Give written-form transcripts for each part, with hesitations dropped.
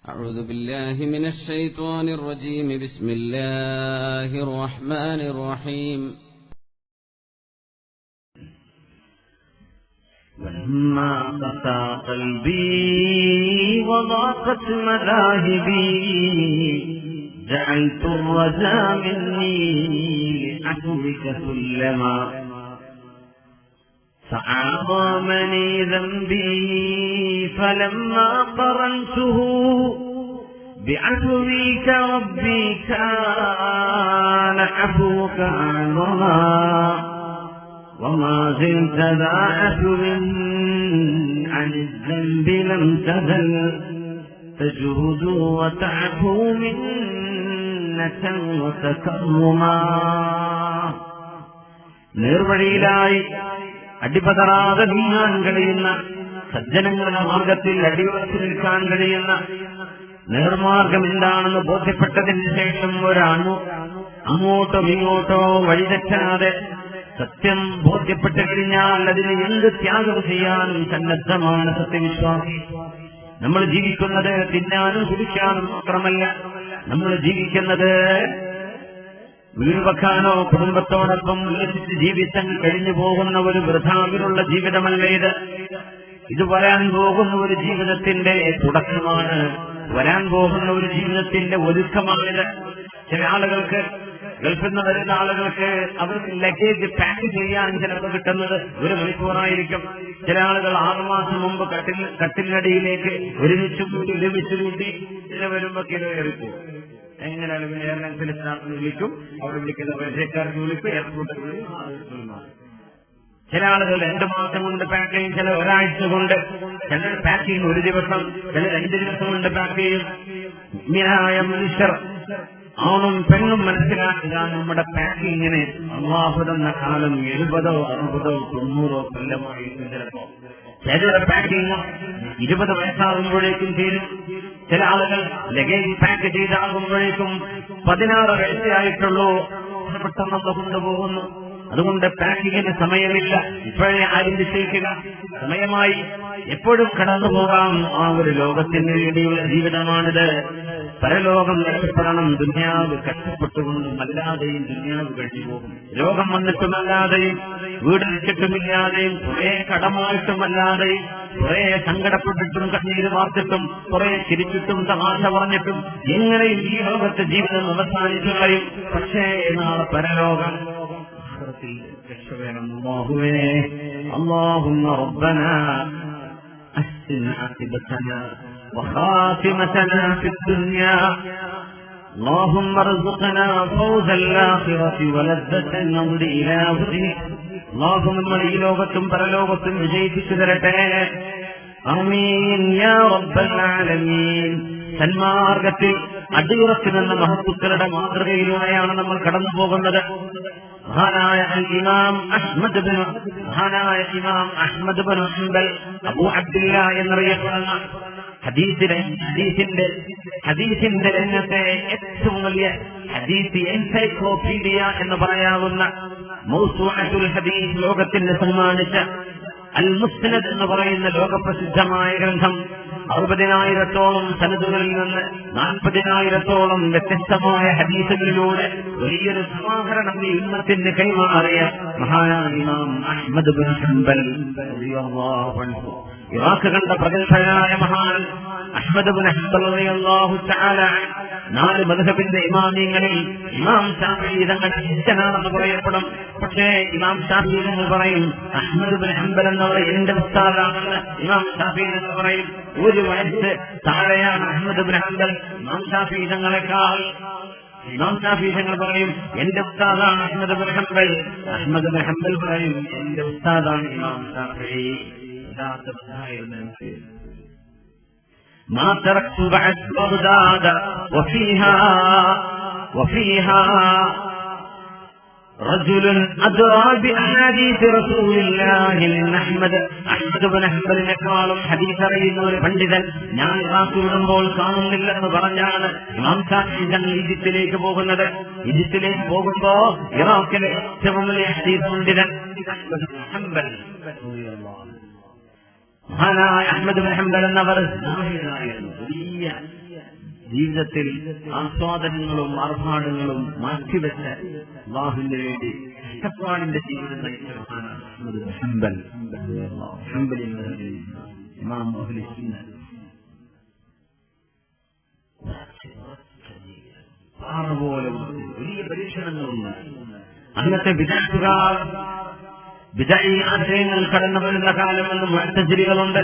أعوذ بالله من الشيطان الرجيم. بسم الله الرحمن الرحيم. ولما قسى قلبي وضاقت مذاهبي جعلت الرجاء مني لعفوك سلما فأعظمني ذنبي فلما قرنته بعفوك ربي كان عفوك أعظما وما زلت ذا عفو عن الذنب لم تزل تجود وتعفو منة وتكرما. നേർവഴിയിലായി അടിപതറാതെ നീങ്ങാൻ കഴിയുന്ന, സജ്ജനങ്ങളുടെ മാർഗത്തിൽ അടിയുറച്ചു നിൽക്കാൻ കഴിയുന്ന നേർമാർഗം എന്താണെന്ന് ബോധ്യപ്പെട്ടതിന് ശേഷം ഒരാണു അങ്ങോട്ടോ ഇങ്ങോട്ടോ വഴിതെറ്റാതെ സത്യം ബോധ്യപ്പെട്ടു കഴിഞ്ഞാൽ അതിന് എന്ത് ത്യാഗം ചെയ്യാനും സന്നദ്ധമാണ് സത്യവിശ്വാസി. നമ്മൾ ജീവിക്കുന്നത് തിന്നാനും കുടിക്കാനും മാത്രമല്ല, നമ്മൾ ജീവിക്കുന്നത് വീട് വെക്കാനോ കുടുംബത്തോടൊപ്പം ഉല്ലസിച്ച് ജീവിതങ്ങൾ കഴിഞ്ഞു പോകുന്ന ഒരു വൃഥാവിലുള്ള ജീവിതമല്ല ഇത്. ഇത് വരാൻ പോകുന്ന ഒരു ജീവിതത്തിന്റെ തുടക്കമാണ്, വരാൻ പോകുന്ന ഒരു ജീവിതത്തിന്റെ ഒരുക്കമാണിത്. ചില ആളുകൾക്ക്, ഗൾഫിൽ നിന്ന് വരുന്ന ആളുകൾക്ക് അവർക്ക് ലഗേജ് പാക്ക് ചെയ്യാൻ ചിലപ്പോൾ കിട്ടുന്നത് 1 മണിക്കൂറായിരിക്കും. ചില ആളുകൾ 6 മാസം മുമ്പ് കട്ടിലിനടിയിലേക്ക് ഒരുമിച്ച് കൂട്ടി ചില വരുമ്പോ കിലോയിരിക്കും. എങ്ങനെയാണ് എയർലൈൻസിൽ സ്റ്റാഫിനെ വിളിക്കും, അവർ വിളിക്കുന്ന പരിചയക്കാർക്ക് വിളിക്കും, എയർപോർട്ടിൽ വിളിക്കും. ചില ആളുകൾ 2 മാസം കൊണ്ട് പാക്ക് ചെയ്യും, ചില ഒരാഴ്ച കൊണ്ട്, ചിലർ പാക്ക് ചെയ്യും 1 ദിവസം, ചില 2 ദിവസം കൊണ്ട് പാക്ക് ചെയ്യും. ഇങ്ങനായ മനുഷ്യർ ആണും പെണ്ണും മനസ്സിലാക്കുക, നമ്മുടെ പാക്കിങ്ങിന് അല്ലാഹു തന്ന കാലം 70, 60, 90 കൊല്ലമായിരിക്കും. ചിലപ്പോ ചിലരുടെ പാക്കിങ് 20 വയസ്സാകുമ്പോഴേക്കും തീരും. ചില ആളുകൾ ലഗേജ് പാക്ക് ചെയ്താകുമ്പോഴേക്കും 16 വയസ്സായിട്ടുള്ളൂ, പെട്ടെന്ന് കൊണ്ടുപോകുന്നു. അതുകൊണ്ട് പാക്കിങ്ങിന് സമയമില്ല. ഇപ്പോഴേ ആരംഭിച്ചേക്കുക, സമയമായി. എപ്പോഴും കടന്നു പോകാം. ആ ഒരു ലോകത്തിന് വേണ്ടിയുള്ള ജീവിതമാണിത്. പരലോകം രക്ഷപ്പെടണം. ദുന്യാവ് കഷ്ടപ്പെട്ടുകൊണ്ടും അല്ലാതെയും ദുന്യാവ് കഴിഞ്ഞു പോകും. രോഗം വന്നിട്ടുമല്ലാതെയും വീട് വെച്ചിട്ടുമില്ലാതെയും കുറെ കടമായിട്ടുമല്ലാതെയും കുറെ സങ്കടപ്പെട്ടിട്ടും കണ്ണീര് വാർത്തിട്ടും കുറെ ചിരിച്ചിട്ടും തമാശ പറഞ്ഞിട്ടും എങ്ങനെയും ഈ ലോകത്തെ ജീവിതം അവസാനിച്ചു കളയും. പക്ഷേ നാളെ പരലോകം രക്ഷവേണം. اللهم ربنا أحسن عاقبتنا وخاتمتنا في الدنيا اللهم ارزقنا فوز الآخرة ولذة النظر إلى وجهك اللهم നമ്മൾ ഈ ലോകത്തും പരലോകത്തും വിജയിപ്പിച്ചു തരട്ടെ. ആമീൻ യാ റബ്ബൽ ആലമീൻ. സന്മാർഗത്തിൽ അടിയുറച്ചു നിന്ന മഹത്തുക്കളുടെ മാതൃകയിലൂടെയാണ് നമ്മൾ കടന്നു പോകുന്നത്. മഹാനായ ഇമാം Ahmad bin Hanbal Abu Abdillah എന്നറിയപ്പെടുന്ന ഹദീസിന്റെ രംഗത്തെ ഏറ്റവും വലിയ ഹദീസ് എൻസൈക്ലോപീഡിയ എന്ന് പറയാവുന്ന മൗസൂഅത്തുൽ ഹദീസ് ലോകത്തിന് സമ്മാനിച്ച അൽ മുസ്നദ് എന്ന് പറയുന്ന ലോകപ്രസിദ്ധമായ ഗ്രന്ഥം 60,000-ഓളം സനദുകളിൽ നിന്ന് 40,000-ഓളം വ്യത്യസ്തമായ ഹദീസുകളിലൂടെ വലിയൊരു സമാഹരണം ഈ ഉമ്മത്തിന് കൈമാറിയ മഹാനായ ഇമാം അഹ്മദ് ബിൻ ഹംബൽ റളിയല്ലാഹു അൻഹു. ഇറാഖ് കണ്ട പ്രഗത്ഭനായ മഹാൻ അഹ്മദ് ബിൻ ഹംബൽ റളിയല്ലാഹു തആല 4 മദ്ഹബിന്റെ ഇമാമിങ്ങളിൽ ഇമാം ശാഫിഈ തങ്ങളുടെ ശിഷ്യനാണെന്ന് പറയപ്പെടും. പക്ഷേ ഇമാം ശാഫിഈ എന്ന് പറയും അഹ്മദ് ബിൻ ഹംബൽ എന്നവർ എന്റെ ഉസ്താദാണെന്ന് ഇമാം ശാഫിഈ എന്ന് പറയും. 1 വയസ്സ് താഴെയാണ് അഹ്മദ് ബിൻ ഹംബൽ ഇമാം ശാഫിഈ തങ്ങളെക്കാൾ. ഇമാം ശാഫിഈ തങ്ങൾ പറയും എന്റെ ഉസ്താദാണ് Ahmad bin Hanbal. Ahmad bin Hanbal പറയും എന്റെ ഉസ്താദാണ് ഇമാം ശാഫിഈ. ما تركت بعد بغداد وفيها رجل أدرى بأحاديث رسول الله من أحمد بن ഹംബലിനെക്കാളും ഹദീസ് അറിയുന്ന ഒരു പണ്ഡിതൻ ഞാൻ ഇറാഖ് വിടുമ്പോൾ കാണുന്നില്ലെന്ന് പറഞ്ഞാണ് ഇമാം ശാഫിഈ തങ്ങൾ ഈജിപ്തിലേക്ക് പോകുന്നത്. ഈജിപ്തിലേക്ക് പോകുമ്പോ ഇറാഖിലെ ഏറ്റവും വലിയ ഹദീസ് പണ്ഡിതൻ അഹ്മദ് ബിൻ ഹംബൽ മഹാനായ അഹ്മദ് ബിൻ ഹംബൽ എന്നവർ വലിയ ജീവിതത്തിൽ ആസ്വാദനങ്ങളും ആർഭാടങ്ങളും മാറ്റിവെച്ച് അല്ലാഹുവിന് വേണ്ടി കഷ്ടപ്പാടിന്റെ ജീവിതം നയിച്ച ഇമാം അഹ്ലുൽ സുന്ന പോലെ വലിയ പരീക്ഷണങ്ങളുണ്ട്. അന്നത്തെ വിദഗ്ധകാർ ബിദഈ ആശയങ്ങൾ കടന്നു വരുന്ന കാലമെന്ന് മുഅ്തസിലികളുണ്ട്.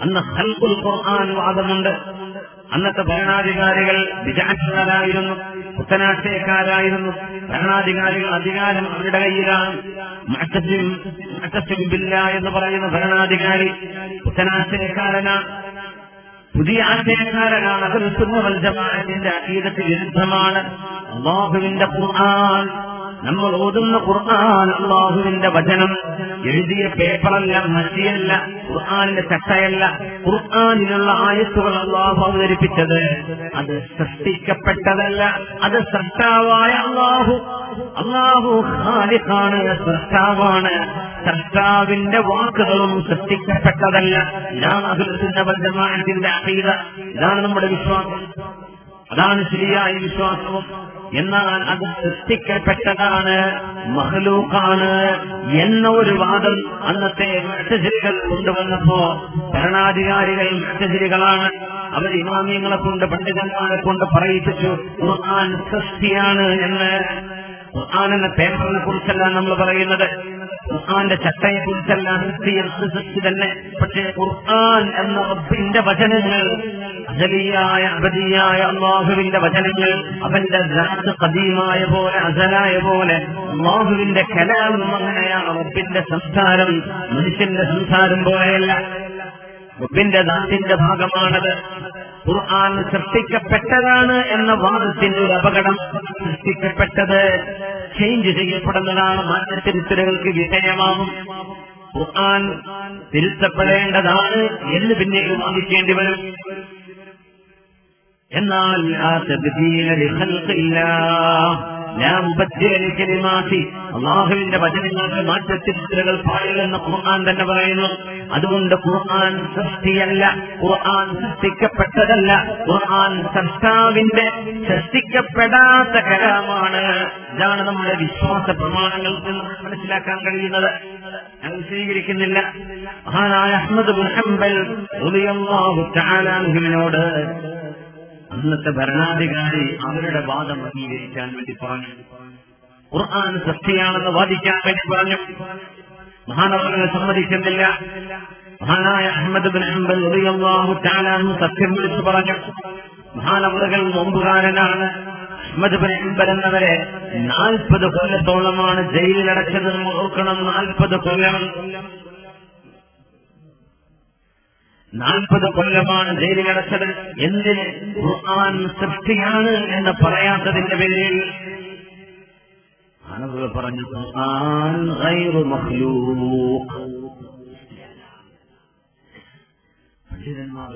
അന്ന് ഖൽഖുൽ ഖുർആൻ വാദമുണ്ട്. അന്നത്തെ ഭരണാധികാരികൾ ബിദഅത്തുകാരായിരുന്നു, പുത്തനാശയക്കാരായിരുന്നു. ഭരണാധികാരികൾ അധികാരം അവരുടെ കയ്യിലാണ്. മുഅ്തസിം ബില്ലാഹ് എന്ന് പറയുന്ന ഭരണാധികാരി പുത്തനാശയക്കാരനാണ്, പുതിയ ആശയക്കാരനാണ്. അഹ്ലുസ് സുന്ന വൽ ജമാഅത്തിന്റെ അഖീദത്തിന് വിരുദ്ധമാണ്. അല്ലാഹുവിന്റെ ഖുർആൻ, നമ്മൾ ഓതുന്ന ഖുർആൻ അല്ലാഹുവിന്റെ വചനം, എഴുതിയ പേപ്പറല്ല, മഷിയല്ല, ഖുർആനിന്റെ ചട്ടയല്ല. ഖുർആനിലുള്ള ആയത്തുകൾ അല്ലാഹു അവതരിപ്പിച്ചത്, അത് സൃഷ്ടിക്കപ്പെട്ടതല്ല. അത് സൃഷ്ടാവായ അല്ലാഹു ഖാലിഖാണ്, സൃഷ്ടാവാണ്. സൃഷ്ടാവിന്റെ വാക്കുകളും സൃഷ്ടിക്കപ്പെട്ടതല്ല. ഇതാണ് അഹ്ലുസ് സുന്ന വൽ ജമാഅത്തിന്റെ അഖീദ. ഇതാണ് നമ്മുടെ വിശ്വാസം, അതാണ് ശരിയായ വിശ്വാസവും. എന്നാൽ അത് സൃഷ്ടിക്കപ്പെട്ടതാണ്, മഖ്ലൂഖാണ് എന്ന ഒരു വാദം അന്നത്തെ മുഅ്തസിലികൾ കൊണ്ടുവന്നപ്പോ, ഭരണാധികാരികൾ മുഅ്തസിലികളാണ്, അവർ ഇമാമിയങ്ങളെ കൊണ്ട് പണ്ഡിതന്മാരെ കൊണ്ട് പറയിപ്പിച്ചു ഖുർആൻ സൃഷ്ടിയാണ് എന്ന്. ഖുർആൻ എന്ന പേപ്പറിനെ കുറിച്ചല്ല നമ്മൾ പറയുന്നത്, ഖുർആന്റെ ചട്ടയെ കുറിച്ചല്ല. സൃഷ്ടി തന്നെ. പക്ഷേ ഖുർആൻ എന്ന റബ്ബിന്റെ വചനങ്ങൾ, അസലിയായ അബദിയായ അല്ലാഹുവിന്റെ വചനങ്ങൾ, അവന്റെ ദാത്ത് ഖദീമായ പോലെ, അസലായ പോലെ അല്ലാഹുവിന്റെ കലാം അങ്ങനെയാണ്. റബ്ബിന്റെ സംസാരം മനുഷ്യന്റെ സംസാരം പോലെയല്ല, റബ്ബിന്റെ ദാത്തിന്റെ ഭാഗമാണത്. ഖുർആൻ സൃഷ്ടിക്കപ്പെട്ടതാണ് എന്ന വാദത്തിന്റെ ഒരു അപകടം, സൃഷ്ടിക്കപ്പെട്ടത് ചേഞ്ച് ചെയ്യപ്പെടുന്നതാണ്, മാറ്റത്തിരുത്തലുകൾക്ക് വിധേയമാകും. ഖുർആൻ തിരുത്തപ്പെടേണ്ടതാണ് എന്ന് പിന്നെ വാദിക്കേണ്ടി വരും. എന്നാൽ അല്ലാഹുവിന്റെ വചനങ്ങൾക്ക് മാറ്റത്തിരുത്തലുകൾ പാടില്ലെന്ന് ഖുർആൻ തന്നെ പറയുന്നു. അതുകൊണ്ട് ഖുർആൻ സൃഷ്ടിയല്ല, ഖുർആൻ സൃഷ്ടിക്കപ്പെട്ടതല്ല, ഖുർആൻ സൃഷ്ടാവിന്റെ സൃഷ്ടിക്കപ്പെടാത്ത കലാമാണ്. ഇതാണ് നമ്മുടെ വിശ്വാസ പ്രമാണങ്ങൾക്ക് മനസ്സിലാക്കാൻ കഴിയുന്നത്. ഞങ്ങൾ സ്വീകരിക്കുന്നില്ല. മഹാനായ അഹ്മദ് ബിൻ ഹംബൽ റളിയല്ലാഹു തആല അൻഹുവിനോട് അന്നത്തെ ഭരണാധികാരി അവരുടെ വാദം അംഗീകരിക്കാൻ വേണ്ടി പറഞ്ഞു, ഖുർആൻ സൃഷ്ടിയാണെന്ന് വാദിക്കാൻ വേണ്ടി പറഞ്ഞു. മഹാനവറുകൾ സമ്മതിക്കുന്നില്ല. മഹാനായ അഹ്മദ് ബിൻ ഹംബൽ റളിയല്ലാഹു തആല അൻഹു സത്യം വിളിച്ചു പറഞ്ഞു. മഹാനവറുകൾ നോമ്പുകാരനാണ്. അഹ്മദ് ബിൻ ഹംബൽ എന്നവരെ 40 കൊല്ലത്തോളമാണ് ജയിലിലടച്ചത്. ഓർക്കണം, 40 കൊല്ലം. 40 കൊല്ലമാണ് ജയിലിലടച്ചത്. എന്തിന്? ഖുർആൻ സൃഷ്ടിയാണ് എന്ന് പറയാത്തതിന്റെ പേരിൽ. ആളുകൾ പറഞ്ഞു ഖുർആൻ ഗൈറു മഖ്ലൂഖ്. പണ്ഡിതന്മാർ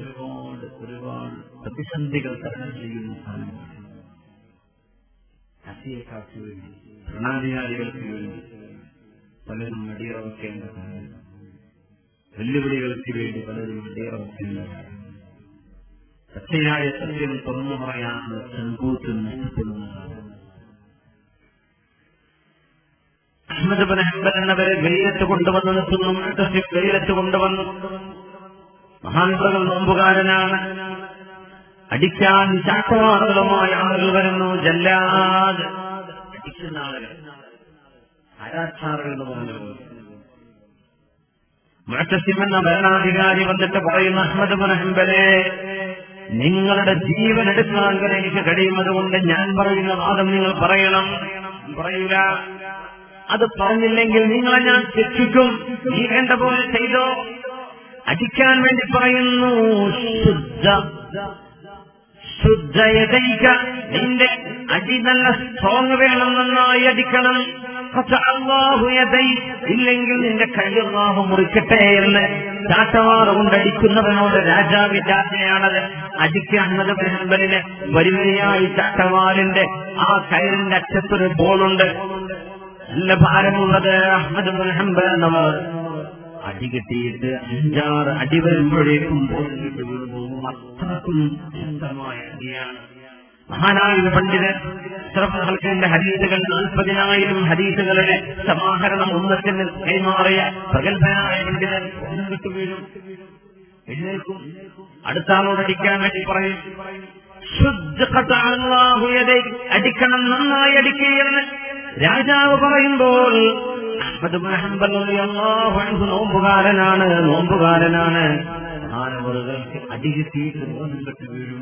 ഒരുപാട് പ്രതിസന്ധികൾ തരണം ചെയ്യുന്നു. രാഷ്ട്രീയക്കാർക്ക് വേണ്ടി, ഭരണാധികാരികൾക്ക് വേണ്ടി പലരും അടിയറവെക്കേണ്ടതാണ്. വെല്ലുവിളികൾക്ക് വേണ്ടി പലരും അടിയറവെക്കേണ്ടതാണ്. സത്യയായ സത്യം തുറന്നു പറയാനുള്ള ചങ്കൂറ്റം നഷ്ടപ്പെടുന്നതാണ്. അഹ്മദ് ബിൻ ഹംബൽ എന്നവരെ വെയിലത്ത് കൊണ്ടുവന്ന് നിർത്തുന്നു. വെയിലത്ത് കൊണ്ടുവന്നു. മഹാൻപകൾ നോമ്പുകാരനാണ്. അടിക്കാൻ ചാട്ടവാറുകളുമായ ആളുകൾ വരുന്നു. ജല്ലാദ്, അടിക്കുന്ന ആളുകൾ, ആരാച്ചാറുകൾ എന്ന് പറഞ്ഞു. മുഅ്തസിം എന്ന ഭരണാധികാരി വന്നിട്ട് പറയുന്ന അഹ്മദ് ബിൻ ഹംബലെ, നിങ്ങളുടെ ജീവൻ എടുക്കാൻ എനിക്ക് കഴിയുന്നതുകൊണ്ട് ഞാൻ പറയുന്ന വാദം നിങ്ങൾ പറയണം. പറയൂല. അത് പറഞ്ഞില്ലെങ്കിൽ നിങ്ങളെ ഞാൻ ശിക്ഷിക്കും. നീ വേണ്ട പോലെ ചെയ്തോ. അടിക്കാൻ വേണ്ടി പറയുന്നു. ശുദ്ധയതൈക, നിന്റെ അടി നല്ല സ്ട്രോങ് വേണം, നന്നായി അടിക്കണം. ഇല്ലെങ്കിൽ നിന്റെ കൈ അല്ലാഹു മുറിക്കട്ടെ എന്ന് ചാട്ടവാറ് കൊണ്ടടിക്കുന്നവനോട് രാജാവിന്റെ ആജ്ഞയാണത്. അടിക്കാൻ അഹ്മദ് ബിൻ ഹംബലിന് വരിവരിയായി ചാട്ടവാറിന്റെ ആ കയറിന്റെ അറ്റത്തൊരു ബോളുണ്ട്, നല്ല ഭാരമുള്ളത്. അഹ്മദ് ബിൻ ഹംബൽ എന്നവർ അടി കിട്ടിയിട്ട് 5-6 അടി വരുമ്പോഴേക്കും അത്രക്കും ശക്തമായ അടിയാണ്. മഹാനായ പണ്ഡിതൻ അഷ്റഫുൽ ഹദീസുകൾ 40,000 ഹദീസുകളുടെ സമാഹരണം ഉമ്മത്തിന് കൈമാറിയ പ്രഗത്ഭനായ പണ്ഡിതൻ ഒന്നും വിട്ടുവീഴും, എഴുന്നേൽക്കും, അടുത്ത ആളോടടിക്കാൻ വേണ്ടി പറയും, അടിക്കണം, നന്നായി അടിക്കുകയെന്ന് രാജാവ് പറയുമ്പോൾ അഹ്മദ് ഇബ്നു ഹംബൽ റളിയല്ലാഹു അൻഹു നോമ്പുകാരനാണ്. മഹാനവറുകൾക്ക് അടി കിട്ടിയിട്ട് ബോധം കെട്ട് വീഴും.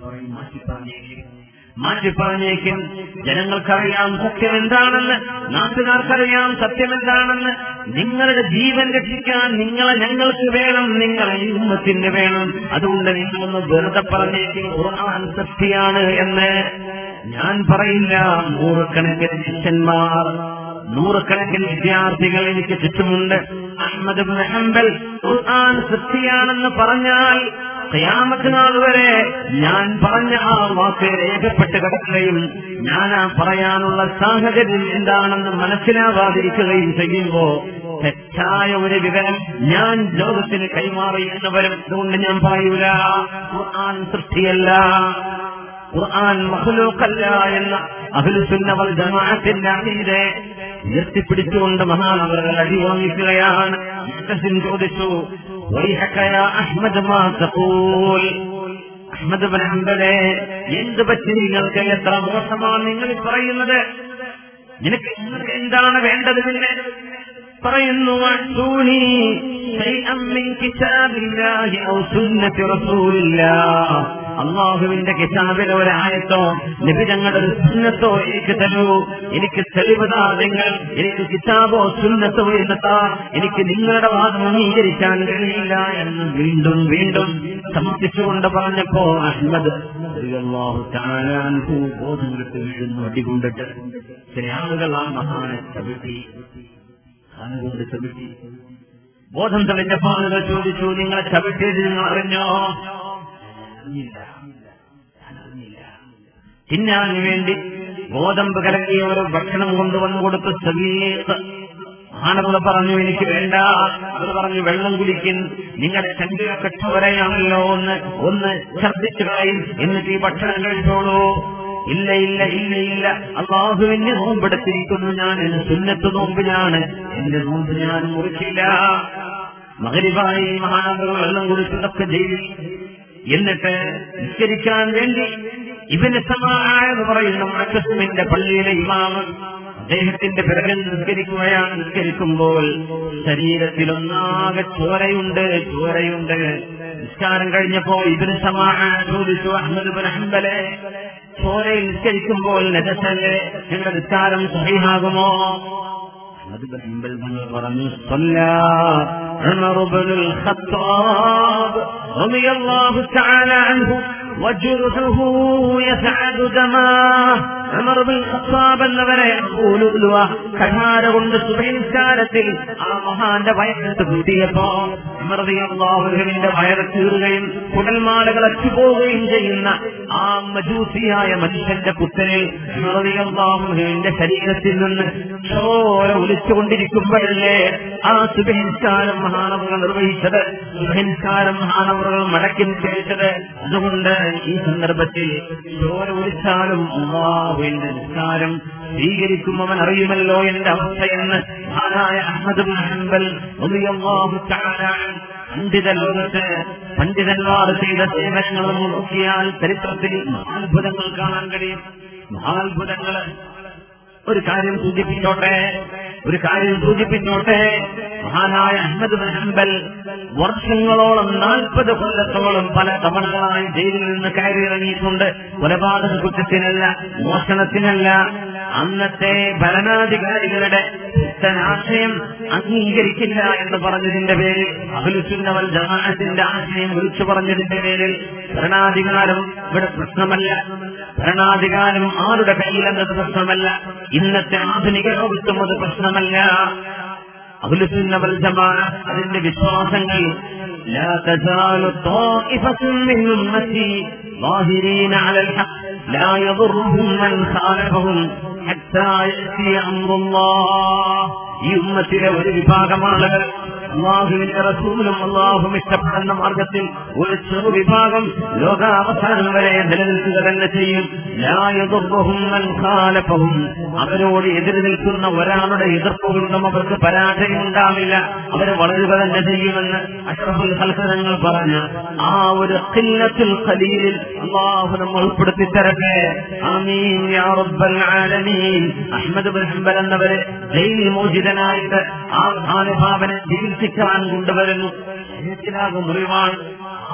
പറയും, മാറ്റിപ്പറഞ്ഞേക്കും, ജനങ്ങൾക്കറിയാം സത്യം എന്താണെന്ന്, നാട്ടുകാർക്കറിയാം സത്യം എന്താണെന്ന്. നിങ്ങളുടെ ജീവൻ രക്ഷിക്കാൻ നിങ്ങളെ ഞങ്ങൾക്ക് വേണം, നിങ്ങളെ ഈ ഉമ്മത്തിന് വേണം. അതുകൊണ്ട് നിങ്ങളൊന്ന് വെറുതെ പറഞ്ഞേക്കും ഖുർആൻ സത്യമാണ് എന്ന്. ഞാൻ പറയില്ല. നൂറുകണക്കിന് ശിഷ്യന്മാർ, നൂറുകണക്കിന് വിദ്യാർത്ഥികൾ എനിക്ക് ചുറ്റുമുണ്ട്. അഹ്മദ് ഇബ്നു ഹംബൽ ഖുർആൻ സത്യമാണെന്ന് പറഞ്ഞാൽ ഖിയാമത്ത് നാൾ വരെ ഞാൻ പറഞ്ഞ ആ വാക്ക് രേഖപ്പെട്ട് കിടക്കുകയും ഞാൻ ആ പറയാനുള്ള സാഹചര്യം എന്താണെന്ന് മനസ്സിലാവാതിരിക്കുകയും ചെയ്യുമ്പോ തെറ്റായ ഒരു വിവരം ഞാൻ ലോകത്തിന് കൈമാറി എന്ന് വരും. അതുകൊണ്ട് ഞാൻ പറയൂല ഖുർആൻ സൃഷ്ടിയല്ല, ഖുർആൻ മഖ്ലൂഖല്ല എന്ന അഹ്ലുസുന്ന വൽ ജമാഅത്തിന്റെ അഖീദയെ ഉയർത്തിപ്പിടിച്ചുകൊണ്ട് മഹാനവറുകൾ അടി വാങ്ങിക്കുകയാണ്. ചോദിച്ചു, വൈഹക യാ അഹ്മദ് മാ തഖൂൽ, അഹ്മദ് ഇബ്നു ഹംബലേ എന്ത് പറ്റി നിങ്ങൾക്ക്, എത്ര മോശമാണ് നിങ്ങൾ പറയുന്നത്, നിനക്ക് എന്താണ് വേണ്ടത്? പിന്നെ പറയുന്നു, അഅ്തൂനി ശൈഅൻ മിൻ കിതാബില്ലാഹി ഔ സുന്നത്തി റസൂലില്ലാഹ്, അല്ലാഹുവിന്റെ കിതാബിലെ ഒരു ആയത്തോ നബി തങ്ങളുടെ ഒരു സുന്നത്തോ എനിക്ക് തരൂ, എനിക്ക് തെളിവതാ നിങ്ങൾ, എനിക്ക് കിതാബോ സുന്നത്തോ എന്നതാ, എനിക്ക് നിങ്ങളുടെ വാദം അംഗീകരിക്കാൻ കഴിയില്ല എന്ന് വീണ്ടും വീണ്ടും സമർപ്പിച്ചുകൊണ്ട് പറഞ്ഞപ്പോ അഹ്മദ് റളിയല്ലാഹു തആല അൻഹു ബോധം കെട്ട് വീഴുന്നു അടികൊണ്ടിട്ട്. ചില ആളുകൾ ആ മഹാനെ ചവിട്ടി, കൊണ്ട് ചവിട്ടി. ബോധം തെളിഞ്ഞപ്പോ ആളുകൾ ചോദിച്ചു, നിങ്ങളെ ചവിട്ടിയത് നിങ്ങൾ അറിഞ്ഞോ? തിന്നാൻ വേണ്ടി ഗോതമ്പ് കലക്കിയ ഒരു ഭക്ഷണം കൊണ്ടുവന്നു കൊടുത്ത് സമീപ ആണവർ പറഞ്ഞു, എനിക്ക് വേണ്ട. അവർ പറഞ്ഞു, വെള്ളം കുടിക്കും, നിങ്ങളുടെ ചങ്കിലൊക്കെ ചോരയാണല്ലോ, ഒന്ന് ഛർദ്ദിച്ചു കളയും, എന്നിട്ട് ഈ ഭക്ഷണം കഴിച്ചോളൂ. ഇല്ല ഇല്ല ഇല്ല ഇല്ല, അല്ലാഹുവിന്റെ നോമ്പെടുത്തിരിക്കുന്നു ഞാൻ, എന്റെ സുന്നത്ത് നോമ്പിനാണ്, എന്റെ നോമ്പ് ഞാൻ മുറിച്ചില്ല. മഗ്രിബായി മഹാനവറുകൾ വെള്ളം കുടിച്ചതൊക്കെ ജയിലിൽ. എന്നിട്ട് നിസ്കരിക്കാൻ വേണ്ടി ഇബ്നു സമാഅ എന്ന് പറയുന്ന മുഅത്തസിമിന്റെ പള്ളിയിലെ ഇമാമ് അദ്ദേഹത്തിന്റെ പിറകിൽ നിസ്കരിക്കുകയാണ്. നിസ്കരിക്കുമ്പോൾ ശരീരത്തിലൊന്നാകെ ചോരയുണ്ട്. നിസ്കാരം കഴിഞ്ഞപ്പോ ഇബ്നു സമാഅ ചോദിച്ചു, അഹ്മദ് ഇബ്നു ഹംബലേ ചോരയിൽ നിസ്കരിക്കുമ്പോൾ നജസല്ലേ, നിങ്ങളുടെ നിസ്കാരം സ്വഹീഹാകുമോ? അഹ്മദ് ഇബ്നു ഹംബൽ പറഞ്ഞു, സല്ലല്ലാ ഉമർ ഇബ്നുൽ ഖത്താബ് റളിയല്ലാഹു തആല അൻഹു വജ്റുഹു യസഅദു ദമാഹ്. ഉമർ ഇബ്നുൽ ഖത്താബ് എന്നവരെ കഠാര കൊണ്ട് സുബഹിനിസ്കാരത്തിൽ ആ മഹാന്റെ വയറിട്ട് കൂട്ടിയപ്പോ ഉമർ റളിയല്ലാഹു അൻഹുവിന്റെ വയറ് കീറുകയും കുടൽമാലകൾ അറ്റുപോവുകയും ചെയ്യുന്ന ആ മജൂസിയായ മനുഷ്യന്റെ പുത്രനിൽ ഉമർ റളിയല്ലാഹു അൻഹുവിന്റെ ശരീരത്തിൽ നിന്ന് ചോര ഒലിച്ചുകൊണ്ടിരിക്കുമ്പോഴല്ലേ ആ സുബഹിനിസ്കാരം മഹാനവറുകൾ നിർവഹിച്ചത്, സുബഹിനിസ്കാരം മഹാനവറുകൾ മടക്കി നിസ്കരിച്ചത്. അതുകൊണ്ട് ഈ സന്ദർഭത്തിൽ ചോര ഒലിച്ചാലും അല്ലാഹുവിന്റെ നിസ്കാരം സ്വീകരിക്കും, അവൻ അറിയുമല്ലോ എന്റെ അവസ്ഥയെന്ന് മഹാനായ അഹ്മദ് ഇബ്നു ഹംബൽ റളിയല്ലാഹു തആല പണ്ഡിത ലോകത്ത് പണ്ഡിതന്മാർ ചെയ്ത സേവനങ്ങൾ നോക്കിയാൽ ചരിത്രത്തിൽ മഹാത്ഭുതങ്ങൾ കാണാൻ കഴിയും. മഹാത്ഭുതങ്ങൾ ഒരു കാര്യം സൂചിപ്പിച്ചോട്ടെ. മഹാനായ അഹ്മദ് ഇബ്നു ഹംബൽ വർഷങ്ങളോളം 40 കൊല്ലത്തോളം പല തവണകളായി ജയിലിൽ നിന്ന് കയറിയിറങ്ങിയിട്ടുണ്ട്. കൊലപാതക കുറ്റത്തിനല്ല, മോഷണത്തിനല്ല. അന്നത്തെ ഭരണാധികാരികളുടെ ആശയം അംഗീകരിക്കില്ല എന്ന് പറഞ്ഞതിന്റെ പേരിൽ, അഹ്ലുസുന്ന വൽ ജമാഅത്തിന്റെ ആശയം വിളിച്ചു പറഞ്ഞതിന്റെ പേരിൽ ഭരണാധികാരം ഇവിടെ പ്രശ്നമല്ല. ഭരണാധികാരം ആരുടെ കയ്യിലെന്നത് പ്രശ്നമല്ല. ഇന്നത്തെ ആധുനിക ലോകത്തും അത് പ്രശ്നമല്ല. അഹ്ലുസുന്ന വൽ ജമാഅത്ത് അതിന്റെ വിശ്വാസങ്ങൾ ലാ തസാലു ത്വാഇഫത്തുൻ മിൻ ഉമ്മത്തി ളാഹിരീന അലൽ ഹഖ് ലാ യദുർറുഹും മൻ ഖാലഫഹും ഹത്താ യഅതി അംറുല്ലാഹ്. ഈ ഉമ്മത്തിലെ ഒരു വിഭാഗം ആളുകൾ അല്ലാഹുവിന്റെ റസൂലും അല്ലാഹുവും ഇഷ്ടപ്പെടുന്ന മാർഗത്തിൽ ഒരു ചെറു വിഭാഗം ലോകാവസാനം വരെ നിലനിൽക്കുക തന്നെ ചെയ്യും. ലാ യദുർറുഹും മൻ ഖാലഫഹും, അവരോട് എതിര് നിൽക്കുന്ന ഒരാളുടെ എതിർപ്പ് കൊണ്ടും അവർക്ക് പരാജയം ഉണ്ടാവില്ല, അവര് വളരുക തന്നെ ചെയ്യുമെന്ന് അഷ്റഫുൽ ഖൽഖ് തങ്ങൾ പറഞ്ഞ ആ ഒരു ഖില്ലത്തുൽ ഖലീലിൽ അല്ലാഹു നമ്മൾ ഉൾപ്പെടുത്തി തരട്ടെ. ആമീൻ യാ റബ്ബൽ ആലമീൻ. അഹ്മദ് ബിൻ ഹംബൽ എന്നവരെ ജയിൽ മോചിതനായിട്ട് ആ അനുഭാവനെ ചികിത്സിക്കാൻ കൊണ്ടുവരുന്നു.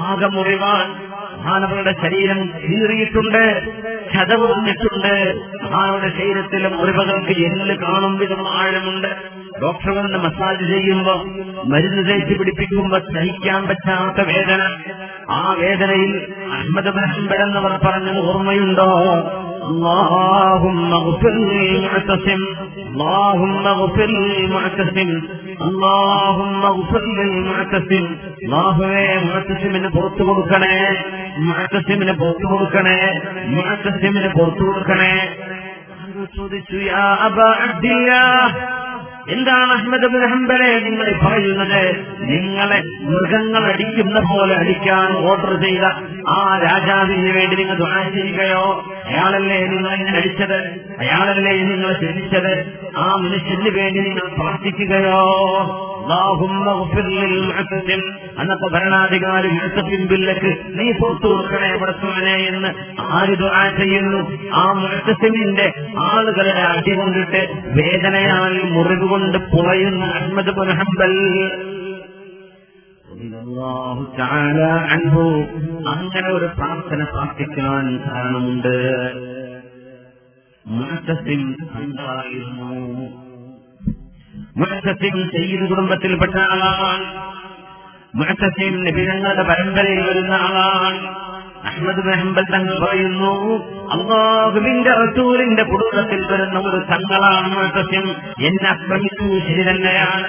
ആകെ മുറിവാൻ മഹാനവരുടെ ശരീരം കീറിയിട്ടുണ്ട്, ചതവ് വന്നിട്ടുണ്ട്. മഹാനവരുടെ ശരീരത്തിലും മുറിവുകൾക്ക് എല്ല് കാണും വിധം ആഴമുണ്ട്. ഡോക്ടറുകളുടെ മസാജ് ചെയ്യുമ്പോ മരുന്ന് തേച്ച് പിടിപ്പിക്കുമ്പോ സഹിക്കാൻ പറ്റാത്ത വേദന. ആ വേദനയിൽ അഹ്മദ് ബിൻ ഹംബൽ എന്നവർ പറഞ്ഞത് ഓർമ്മയുണ്ടോ? اللهم اغفر للمعتصم اللهم اغفر للمعتصم اللهم اغفر للمعتصم. അല്ലാഹുവേ മുഅ്തസിമിന് പുറത്തു കൊടുക്കണേ, മുഅ്തസിമിന് പുറത്തു കൊടുക്കണേ, മുഅ്തസിമിന് പുറത്തു കൊടുക്കണേ. ചോദിച്ചു, യാ അബാ അബ്ദില്ലാഹ്, എന്താണ് അഹ്മദ് ബിൻ ഹംബലെ നിങ്ങൾ പറയുന്നത്? നിങ്ങളെ മൃഗങ്ങൾ അടിക്കുന്ന പോലെ അടിക്കാൻ ഓർഡർ ചെയ്ത ആ രാജാവിന് വേണ്ടി നിങ്ങൾ ദുആ ചെയ്യുകയോ? അയാളല്ലേ നിങ്ങൾ ഇങ്ങനെ അടിച്ചത്? അയാളല്ലേ നിങ്ങൾ ശിക്ഷിച്ചത്? ആ മനുഷ്യന് വേണ്ടി നിങ്ങൾ പ്രാർത്ഥിക്കുകയോ? അന്നത്തെ ഭരണാധികാരി മുഅ്തസിം ബില്ലക്ക് നീ പുറത്തു കൊടുക്കണേ പടച്ചവനെ എന്ന് ആര് ദുആ ചെയ്യുന്നു? ആ മുഅ്തസിമിന്റെ ആളുകളുടെ അടി കൊണ്ടിട്ട് വേദനയാൽ മുറിവ് കൊണ്ട് പുളയുന്ന അഹ്മദ് ബിൻ ഹംബൽ റളിയല്ലാഹു തആല അൻഹു അങ്ങനെ ഒരു പ്രാർത്ഥന പ്രാർത്ഥിക്കാൻ കാരണമുണ്ട്. മുഅ്തസിം എന്തായിരുന്നു? മുഅ്തസിം സയ്യിദ് കുടുംബത്തിൽപ്പെട്ട ആളാണ്. മുഅ്തസിം നബി തങ്ങളുടെ പരമ്പരയിൽ വരുന്ന ആളാണ്. അഹ്മദ് ബിൻ ഹംബൽ തങ്ങൾ പറയുന്നു, അല്ലാഹുവിന്റെ റസൂലിന്റെ കുടുംബത്തിൽ വരുന്ന ഒരു തങ്ങളാണ് മുഅ്തസിം. എന്നെ ആക്രമിച്ചു ശരി തന്നെയാണ്,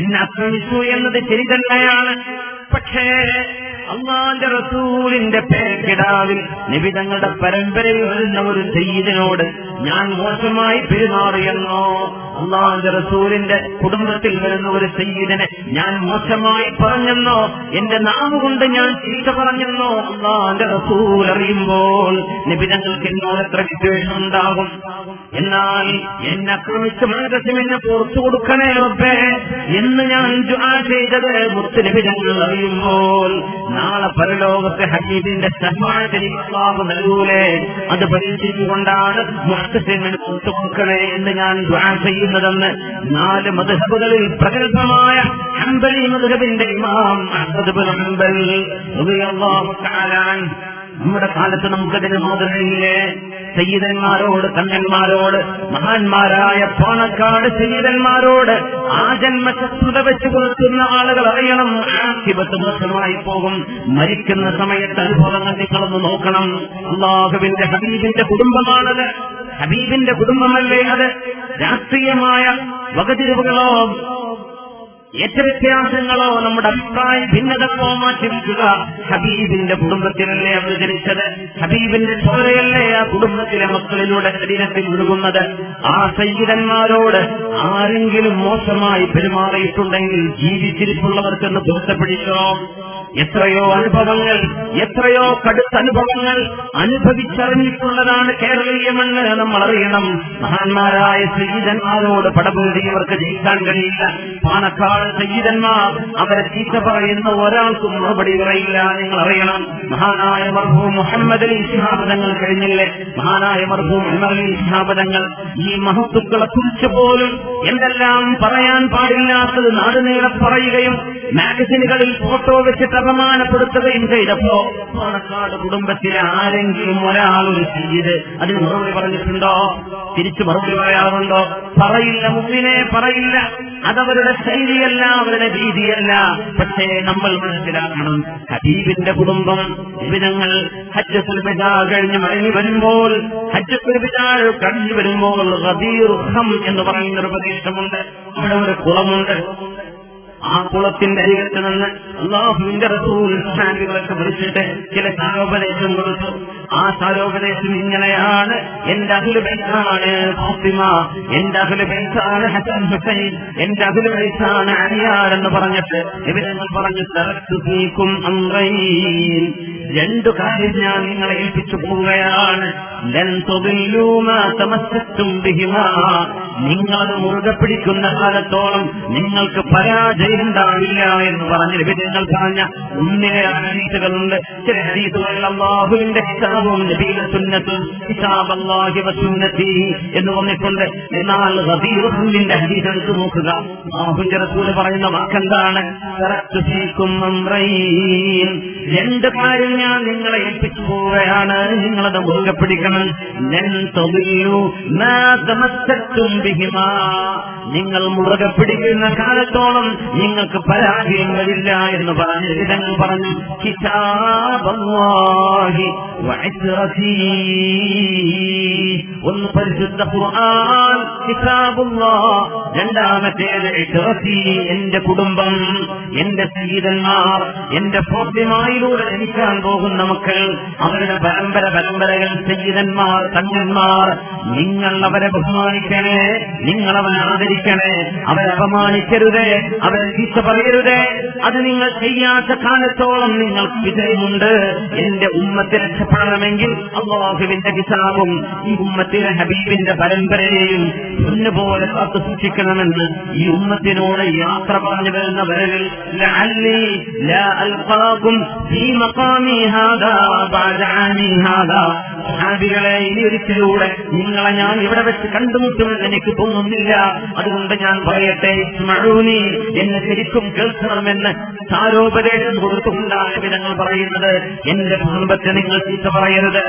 എന്നെ ആക്രമിച്ചു എന്നത് ശരി തന്നെയാണ്. പക്ഷേ അല്ലാഹുവിന്റെ റസൂലിന്റെ പേർക്കിടാവിൽ നബി തങ്ങളുടെ പരമ്പരയിൽ വരുന്ന ഒരു സയ്യിദിനോട് ഞാൻ മോശമായി പെരുമാറിയെന്നോ, അല്ലാഹുവിന്റെ റസൂലിന്റെ കുടുംബത്തിൽ വരുന്ന ഒരു സയ്യിദിനെ ഞാൻ മോശമായി പറഞ്ഞെന്നോ, എന്റെ നാവുകൊണ്ട് ഞാൻ ചീത്ത പറഞ്ഞെന്നോ അല്ലാഹുവിന്റെ റസൂൽ അറിയുമ്പോൾ നബി തങ്ങൾക്ക് എന്നോട് എത്ര വിദ്വേഷം ഉണ്ടാകും. എന്നാൽ എന്നെ ആക്രമിച്ച മുഅ്തസിമിനെ പുറത്തു കൊടുക്കണേ റബ്ബേ എന്ന് ഞാൻ ദുആ ചെയ്തത് മുത്ത് നബി തങ്ങൾ അറിയുമ്പോൾ നാളെ പരലോകത്തെ ഹബീബിന്റെ ശഫാഅത്തിന് അല്ലാഹു നൽകൂലേ? അത് പരീക്ഷിച്ചുകൊണ്ടാണ് മുഅ്തസിമിനെ പുറത്തു കൊടുക്കണേ എന്ന് ഞാൻ ദുആ ചെയ്യുന്നതെന്ന് 4 മദ്ഹബുകളിൽ പ്രഗത്ഭമായ ഹംബലി മദ്ഹബിന്റെ ഇമാം അഹ്മദ് ബിൻ ഹംബൽ റളിയല്ലാഹു തആല അൻഹു. നമ്മുടെ കാലത്ത് നമുക്കതിന് മാതൃകയില്ലേ? സയ്യിദന്മാരോട്, കണ്ണന്മാരോട്, മഹാന്മാരായ പാണക്കാട് സയ്യിദന്മാരോട് ആ ജന്മശത്രുത വെച്ച് കൊടുക്കുന്ന ആളുകൾ അറിയണം, ആഖിബത്ത് മോശമായി പോകും. മരിക്കുന്ന സമയത്ത് അനുഭവങ്ങൾ നിങ്ങളൊന്ന് നോക്കണം. അല്ലാഹുവിന്റെ ഹബീബിന്റെ കുടുംബമാണത്, ഹബീബിന്റെ കുടുംബമല്ലേ അത്? രാഷ്ട്രീയമായ വകതിരിവുകളോ ഏറ്റവ്യത്യാസങ്ങളോ നമ്മുടെ അഭിപ്രായ ഭിന്നതകളോ മാറ്റിവെക്കുക. ഹബീബിന്റെ കുടുംബത്തിലല്ലേ അവർ ജനിച്ചത്, ഹബീബിന്റെ ചോരയല്ലേ ആ കുടുംബത്തിലെ മക്കളിലൂടെ ശരീരത്തിൽ ഒഴുകുന്നത്. ആ സയ്യിദന്മാരോട് ആരെങ്കിലും മോശമായി പെരുമാറിയിട്ടുണ്ടെങ്കിൽ ജീവിച്ചിരിപ്പുള്ളവർക്കെന്ന് പൊരുത്തപ്പെടിച്ചോ? എത്രയോ അനുഭവങ്ങൾ, എത്രയോ കടുത്ത അനുഭവങ്ങൾ അനുഭവിച്ചറിഞ്ഞിട്ടുള്ളതാണ് കേരളീയമെന്ന് നമ്മൾ അറിയണം. മഹാന്മാരായ സയ്യിദന്മാരോട് പടപൊരുതിയവർക്ക് ജയിക്കാൻ കഴിയില്ല. പാണക്കാട് സയ്യിദന്മാർ അവരെ ചീത്ത പറയുന്ന ഒരാൾക്കും മറുപടി പറയില്ല. നിങ്ങൾ അറിയണം, മഹാനായ മർഹൂം മുഹമ്മദ് അലി ശിഹാബ് തങ്ങൾ കഴിഞ്ഞില്ലേ? മഹാനായ മർഹൂം ഉമർ അലി ശിഹാബ് തങ്ങൾ ഈ മഹത്തുക്കളെ കുറിച്ച് പോലും എന്തെല്ലാം പറയാൻ പാടില്ലാത്തത് നാടുനീളെ പറയുകയും മാഗസിനുകളിൽ ഫോട്ടോ വെച്ചിട്ട് അപമാനപ്പെടുത്തുകയും ചെയ്തപ്പോ പാണക്കാട് കുടുംബത്തിലെ ആരെങ്കിലും ഒരാൾ ഒരു സയ്യിദ് അതിന് മറുപടി പറഞ്ഞിട്ടുണ്ടോ? തിരിച്ചു മറുപടി പറയാറുണ്ടോ? പറയില്ല, മുമ്പിനെ പറയില്ല. അതവരുടെ ശൈലിയല്ല, അവരുടെ രീതിയല്ല. പക്ഷേ നമ്മൾ മനസ്സിലാക്കണം, ഹബീബിന്റെ കുടുംബം ഇവനങ്ങൾ ഹജ്ജത്തുൽ വിദാ കഴിഞ്ഞ് മടങ്ങി വരുമ്പോൾ, ഹജ്ജത്തുൽ വിദാ കഴിഞ്ഞു വരുമ്പോൾ ഗദീർ ഖം എന്ന് പറയുന്ന ഒരു പ്രദേശമുണ്ട്. അവിടെ ഒരു കുളമുണ്ട്. ആ കുളത്തിന്റെ അരികത്ത് നിന്ന് അല്ലാഹുവിന്റെ റസൂൽ സഹാബികളൊക്കെ വിളിച്ചിട്ട് ചില സാരോപദേശം കൊടുത്തു. ആ സാരോപദേശം ഇങ്ങനെയാണ്: എന്റെ അഹ്ലു ബൈത്താണ് ഫാത്തിമ, എന്റെ അഹ്ലു ബൈത്താണ് ഹസൻ ഹുസൈൻ, എന്റെ അഹ്ലു ബൈത്താണ് അലിയാർ എന്ന് പറഞ്ഞിട്ട് ഇവരെങ്ങൾ പറഞ്ഞു, തറക്തു ഫീകും അംറൈൻ, രണ്ടു കാര്യം ഞാൻ നിങ്ങളെ ഏൽപ്പിച്ചു പോവുകയാണ്. ലൻ തുദില്ലൂ മാ തമസ്സക്തും ബിഹിമാ, നിങ്ങളത് മുറുകെ പിടിക്കുന്ന കാലത്തോളം നിങ്ങൾക്ക് പരാജയം ഉണ്ടാവില്ല എന്ന് പറഞ്ഞ് നബിതങ്ങൾ പറഞ്ഞ ഒന്നിലേറെ ഹദീസുകളുണ്ട്. ചില ഹദീസുകളിൽ അല്ലാഹുവിന്റെ കിതാബും നബിയുടെ സുന്നത്തും കിതാബ് അല്ലാഹി വസുന്നതി എന്ന് പറഞ്ഞിട്ടുണ്ട്. എന്നാൽ ഗദീറുന്റെ ഹദീസ് എടുത്തു നോക്കുക, അല്ലാഹുവിന്റെ റസൂൽ പറയുന്ന വാക്കെന്താണ്? തറക്തു ഫീകും അംറൈൻ, രണ്ട് കാര്യം ഞാൻ നിങ്ങളെ ഏൽപ്പിച്ചു പോവുകയാണ്, നിങ്ങളത് മുറുകെ പിടിക്കണം. ലൻ തുദില്ലൂ മാ തമസ്സക്തും ബിഹിമാ, നിങ്ങൾ മുറുകെ പിടിക്കുന്ന കാലത്തോളം നിങ്ങൾക്ക് പരാജയം വരില്ല എന്ന് പറഞ്ഞ് ഇതങ്ങൾ പറഞ്ഞു. കിതാബല്ലാഹി വഇസ്റതി, ഒന്ന് പരിശുദ്ധ ഖുർആൻ, കിതാബുല്ലാഹ്, രണ്ടാമത്തേത് ഇസ്റതി, എന്റെ കുടുംബം, എന്റെ സയ്യിദന്മാർ, എന്റെ ഫാത്തിമയിലൂടെ ജനിക്കാൻ പോകുന്ന മക്കൾ, അവരുടെ പരമ്പരകൾ, സയ്യിദന്മാർ, തങ്ങന്മാർ, നിങ്ങൾ അവരെ ബഹുമാനിക്കണേ, നിങ്ങൾ അവരെ ആദരിക്കണേ, അവരെ അപമാനിക്കരുത്, അവരെ ചീത്ത പറയരുത്. അത് നിങ്ങൾ ചെയ്യാത്ത കാലത്തോളം നിങ്ങൾക്ക് വിജയമുണ്ട്. എന്റെ ഉമ്മത്തെ രക്ഷപ്പെടണമെങ്കിൽ അല്ലാഹുവിന്റെ കിതാബും ഈ ഉമ്മത്തിലെ ഹബീബിന്റെ പരമ്പരയെയും പൊന്നുപോലെ കാത്തു സൂക്ഷിക്കണമെന്ന് ഈ ഉമ്മത്തിനോട് യാത്ര പറഞ്ഞു വരുന്നവരിൽ ലഅല്ലി ലാ അൽഖാകും ഫീ മഖാമി ഹാദാ ബഅദ ആമി ഹാദാ, സഹാബികളെ ഇനി ഒരിക്കലൂടെ നിങ്ങളെ ഞാൻ ഇവിടെ വെച്ച് കണ്ടുമുട്ടുമെന്ന് എനിക്ക് തോന്നുന്നില്ല. അതുകൊണ്ട് ഞാൻ പറയട്ടെ, ഇസ്മഊനി, എന്നെ ശരിക്കും കേൾക്കണമെന്ന് സാരോപദേശം കൊടുത്തുകൊണ്ടാണ് വിധങ്ങൾ പറയുന്നത്. എന്റെ കുടുംബത്തെ നിങ്ങൾ ചീത്ത പറയരുത്,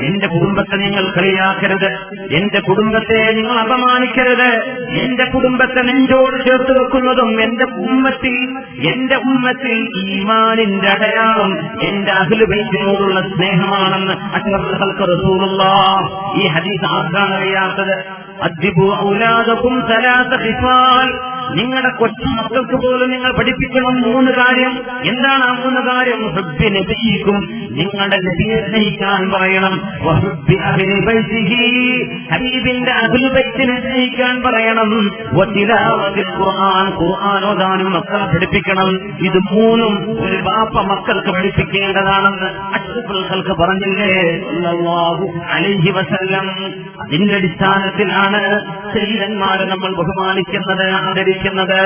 എന്റെ കുടുംബത്തെ നിങ്ങൾ കളിയാക്കരുത്, എന്റെ കുടുംബത്തെ നിങ്ങൾ അപമാനിക്കരുത്. എന്റെ കുടുംബത്തെ നെഞ്ചോട് ചേർത്ത് വെക്കുന്നതും എന്റെ ഉമ്മത്തിൽ ഈമാനിന്റെ അടയാളം എന്റെ അഹ്ലു ബൈത്തിനോടുള്ള സ്നേഹമാണെന്ന് അഷ്റഫുൽ ഖൽഖ് റസൂലുള്ളാഹ്. ഈ ഹദീസ് ആർക്കാണ് അറിയാത്തത്? അദ്ദിബു ഔലാദകും സലാസ ഖിസാൽ, നിങ്ങളുടെ കൊച്ചുമക്കൾക്ക് പോലും നിങ്ങൾ പഠിപ്പിക്കണം 3 കാര്യം. എന്താണ് ആ 3 കാര്യം? ഹുബ്ബി നബിയിക്കും, നിങ്ങളുടെ നബിയെ സ്നേഹിക്കാൻ പറയണം. വഹുബ്ബി അഹ്ലി ബൈതിഹി, ഹബീബിന്റെ അഹ്ലു ബൈത്തിനെ സ്നേഹിക്കാൻ പറയണം. വതിലാവത്തിൽ ഖുർആൻ, ഖുർആൻ ഓതാനും മക്കളെ പഠിപ്പിക്കണം. ഇത് 3ഉം ഒരു ബാപ്പ മക്കൾക്ക് പഠിപ്പിക്കേണ്ടതാണെന്ന് അഷ്റഫുൽ ഖൽഖ് പറഞ്ഞില്ലേ സല്ലല്ലാഹു അലൈഹി വസല്ലം. അതിന്റെ അടിസ്ഥാനത്തിലാണ് സയ്യിദന്മാരെ നമ്മൾ ബഹുമാനിക്കുന്നത്, ആദരിക്കുന്നത്.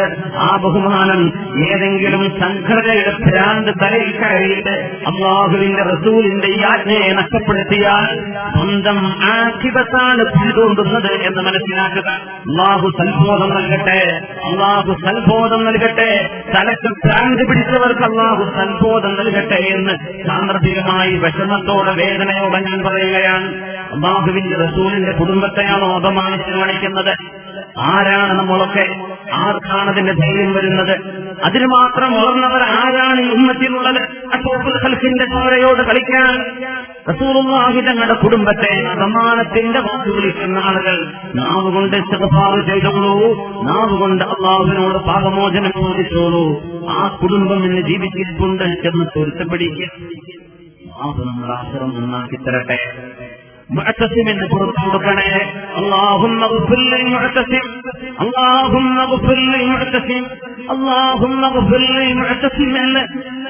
ആ ബഹുമാനം ഏതെങ്കിലും സംഘടനയുടെ ഭ്രാന്ത് തലയിൽ കയറിയിട്ട് അല്ലാഹുവിന്റെ റസൂലിന്റെ ഈ ആജ്ഞയെ നഷ്ടപ്പെടുത്തിയാൽ സ്വന്തം ആഖിബത്താണ് പിന്തുടരുന്നത് എന്ന് മനസ്സിലാക്കുക. അല്ലാഹു സൽബോധം നൽകട്ടെ, അല്ലാഹു സൽബോധം നൽകട്ടെ. തലക്ക് ഭ്രാന്ത് പിടിച്ചവർക്ക് അല്ലാഹു സൽബോധം നൽകട്ടെ എന്ന് സാന്ദർഭികമായി വിഷമത്തോടെ, വേദനയോടെ ഞാൻ പറയുകയാണ്. അല്ലാഹുവിന്റെ റസൂലിന്റെ കുടുംബത്തെയാണോ അപമാനിച്ചു കാണിക്കുന്നത്? ആരാണ് നമ്മളൊക്കെ? ആർക്കാണതിന്റെ ധൈര്യം വരുന്നത്? അതിന് മാത്രം വളർന്നവർ ആരാണ് ഈ ഉമ്മത്തിലുള്ളത്? അഷ്റഫുൽ ഖൽഖിന്റെ ചോരയോട് കളിക്കാൻ റസൂലുള്ളാഹി തങ്ങളുടെ കുടുംബത്തെ അപമാനത്തിന്റെ വാക്ക് വിളിക്കുന്ന ആളുകൾ. നാവുകൊണ്ട് ഇസ്തിഗ്ഫാർ ചെയ്തോളൂ, നാവുകൊണ്ട് അല്ലാഹുവിനോട് പാപമോചനം ചോദിച്ചോളൂ. ആ കുടുംബം ഇന്ന് ജീവിച്ചിരിപ്പുണ്ട് എന്ന് പൊരുത്തപ്പെടിക്കുക. നമ്മുടെ ആശ്രമം നന്നാക്കി തരട്ടെ. മുഅ്തസിമിന് പുറത്തു കൊടുക്കണേ. അല്ലാഹുമ്മ ഗ്ഫിർ ലിൽ മുഅ്തസിം, അല്ലാഹുമ്മ ഗ്ഫിർ ലിൽ മുഅ്തസിം, അല്ലാഹുമ്മ ഗ്ഫിർ ലിൽ മുഅ്തസിം എന്ന്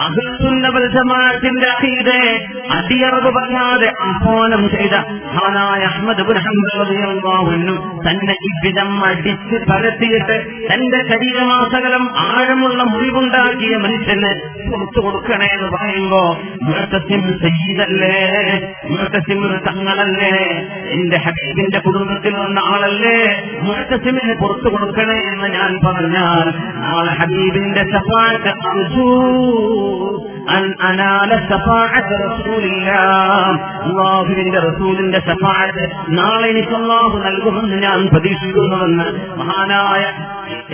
അഹ്ലുസുന്ന വൽ ജമാഅത്തിന്റെ അഖീദയെ അടിയറവ് പറയാതെ ആഹ്വാനം ചെയ്ത മഹാനായ അഹ്മദ് ഇബ്നു ഹംബൽ റളിയല്ലാഹു അൻഹു തന്നെ ഇബ്ദം അടിച്ച് പരത്തിയിട്ട് തന്റെ ശരീരമാസകലം ആഴമുള്ള മുറിവുണ്ടാക്കിയ മനുഷ്യന് പുറത്തു കൊടുക്കണേ എന്ന് പറയുമ്പോ മുഅ്തസിം സയ്യിദല്ലേ, മുഅ്തസിം തങ്ങളല്ലേ, എന്റെ ഹബീബിന്റെ കുടുംബത്തിൽ വന്ന ആളല്ലേ, മുഅ്തസിമിന് പുറത്തു കൊടുക്കണേ എന്ന് ഞാൻ പറഞ്ഞാൽ നാളെ ഹബീബിന്റെ ശഫാഅത്ത് അർജൂ അൻ അനാല ശഫാഅത്ത് റസൂലില്ലാഹ്, അല്ലാഹുവിന്റെ റസൂലിന്റെ ശഫാഅത്ത് നാളെ എനിക്ക് അല്ലാഹു നൽകുമെന്ന് ഞാൻ പ്രതീക്ഷിക്കുന്നുവെന്ന് മഹാനായ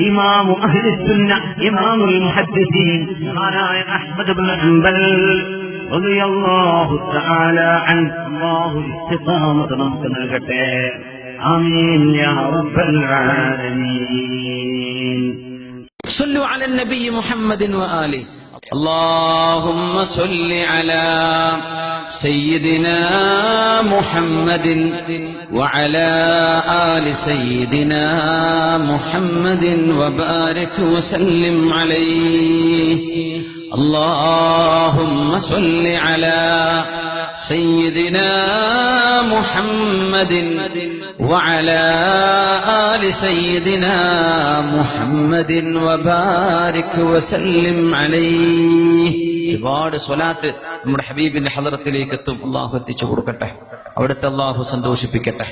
ഇമാമു അഹ്ലുസുന്ന ഇമാമുൽ മുഹദ്ദിസീൻ മഹാനായ അഹ്മദ് ഇബ്നു ഹംബൽ റളിയല്ലാഹു തആല അൻഹു. അല്ലാഹു ഇസ്തിഖാമത്ത് നമുക്ക് നൽകട്ടെ. ആമീൻ യാ റബ്ബൽ ആലമീൻ. صلوا على النبي محمد وآله. اللهم صل على سيدنا محمد وعلى آل سيدنا محمد وبارك وسلم عليه. اللهم صل على سيدنا محمد وعلى آل سيدنا محمد وبارك وسلم عليه. ഒരുപാട് സ്വലാത്ത് നമ്മുടെ ഹബീബിന്റെ ഹളറത്തിലേക്ക് എത്തും. അല്ലാഹു എത്തിച്ചു കൊടുക്കട്ടെ, അവിടുത്തെ അല്ലാഹു സന്തോഷിപ്പിക്കട്ടെ.